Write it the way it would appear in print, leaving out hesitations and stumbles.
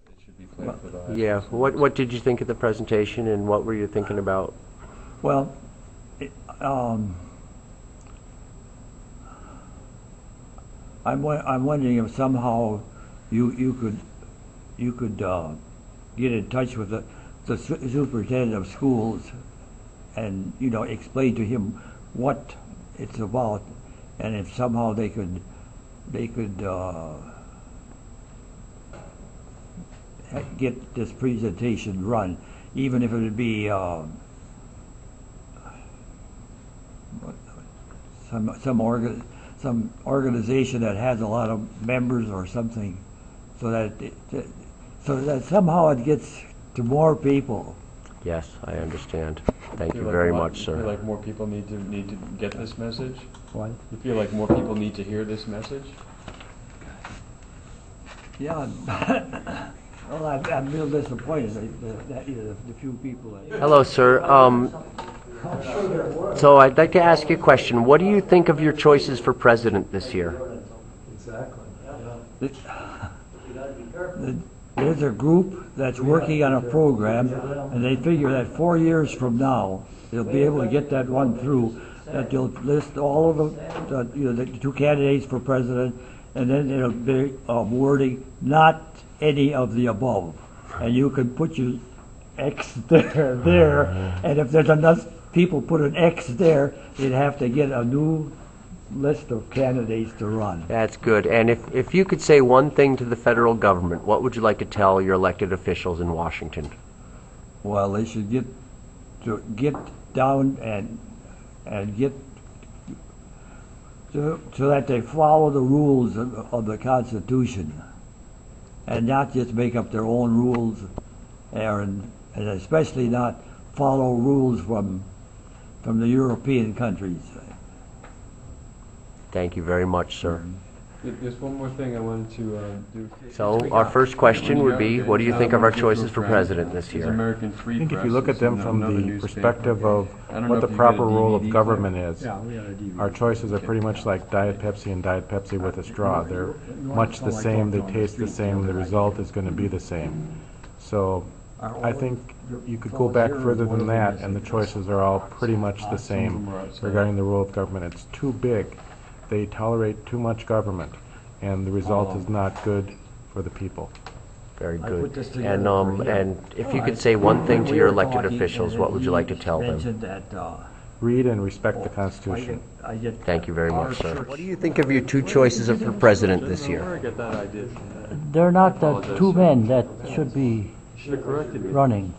It should be planned for the high school. Yeah. What did you think of the presentation, and what were you thinking about? Well, I'm wondering if somehow you could get in touch with the superintendent of schools and explain to him what it's about, and if somehow they could get this presentation run, even if it would be some organization that has a lot of members or something, so that somehow it gets to more people. Yes, I understand. Thank you very much, sir. You feel like more people need to get this message? What? You feel like more people need to hear this message? Yeah. Well, I'm real disappointed that the few people that... Hello, sir. So I'd like to ask you a question. What do you think of your choices for president this year? Exactly. There's a group that's working on a program, and they figure that 4 years from now they'll be able to get that one through. That they'll list all of the two candidates for president, and then it'll be wording not any of the above, and you can put your X there, and if there's enough people put an X there, they'd have to get a new list of candidates to run. That's good. And if you could say one thing to the federal government, what would you like to tell your elected officials in Washington? Well, they should get down and get so that they follow the rules of the Constitution, and not just make up their own rules, and especially not follow rules from the European countries. Thank you very much, sir. There's one more thing I wanted to do. So our first question would be, what do you think of our choices for president this year? I think if you look at them from the perspective of what the proper role of government is, our choices are pretty much like Diet Pepsi and Diet Pepsi with a straw. They're much the same, they taste the same, the result is going to be the same. So I think you could go back further than that, and the choices are all pretty much the same regarding the role of government. It's too big. They tolerate too much government, and the result is not good for the people. Very good. And if you could say one thing to your elected officials, what would you like to tell them? Read and respect the Constitution. Thank you very much, sir. What do you think of your two choices for president this year? They're not the two men that should be running.